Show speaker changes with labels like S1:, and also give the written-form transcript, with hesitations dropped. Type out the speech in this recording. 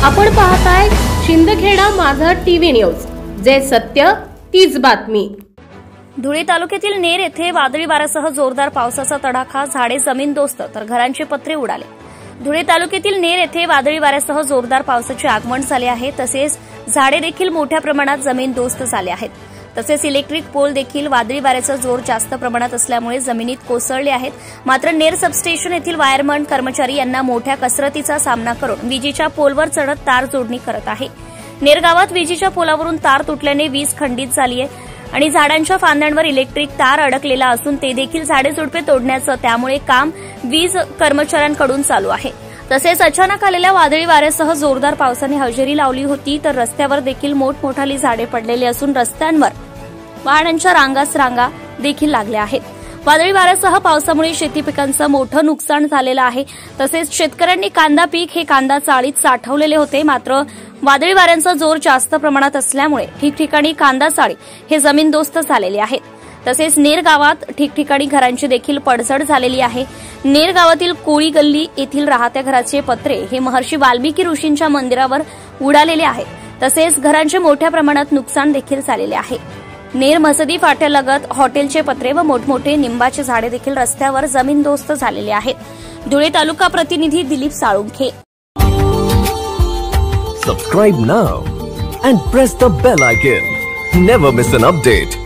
S1: आपण पाहताय शिंदखेडा माझा टीव्ही न्यूज, जे सत्य तीच बातमी।
S2: धुळे तालुक्यातील नेर येथे वादळी वाऱ्यासह जोरदार पावसाचा तडाखा, झाडे जमीनदोस्त तर घरांचे पत्रे उडाले। धुळे तालुक्यातील नेर येथे वादळी वाऱ्यासह जोरदार पावसाचे आगमन झाले आहे, तसेच झाडे देखील मोठ्या प्रमाणात जमीनदोस्त झाले आहेत। तसेच इलेक्ट्रिक पोल देखील वादळी वाऱ्याचा जोर जास्त प्रमाणात असल्यामुळे जमिनीत कोसळले आहेत। मात्र नेर सबस्टेशन येथील वायरमन कर्मचारी यांना मोठ्या कसरतीचा सामना करून विजेच्या पोलवर चढत तार जोडणी करत आहे। नेर गावात विजेच्या पोलावरून तार तुटल्याने वीज खंडित झाली आहे आणि झाडांच्या फांद्यांवर इलेक्ट्रिक तार अडकलेला असून ते देखील झाडे झुडपे तोडण्याचं त्यामुळे काम वीज कर्मचाऱ्यांकडून चालू आहे। तसेच अचानक आलेल्या वादळी वाऱ्यासह जोरदार पावसाने हजेरी लावली होती, तर रस्त्यावर देखील मोठमोठाली झाडे पडलेली असून रस्त्यांवर वाहनांच्या रांगा देखील लागल्या आहेत। वादळी वाऱ्यासह पावसामुळे शेती पिकांचं मोठं नुकसान झालेलं आहे। तसेच शेतकऱ्यांनी कांदा पीक हे कांदा चाळीत साठवलेले होते, मात्र वादळी वाऱ्यांचा जोर जास्त प्रमाणात असल्यामुळे ठिकठिकाणी कांदा चाळी हे जमीनदोस्त झालेले आहेत। तसेच नेर गावात ठिकठिकाणी घरांची देखील पडझड झालेली आहे। नेर गावातील कोळी गल्ली येथील राहत्या घराचे पत्रे हे महर्षी वाल्मिकी ऋषींच्या मंदिरावर उडालेले आहेत। तसेच घरांचे मोठ्या प्रमाणात नुकसान देखील झालेले आहे। नेर मसदी फाट्यालगत हॉटेलचे पत्रे व मोठमोठे निंबाचे झाडे देखील रस्त्यावर जमीनदोस्त झालेले आहेत। धुळे तालुका प्रतिनिधी Dilip Salunkhe.
S3: Subscribe now and press the bell icon. Never miss an update.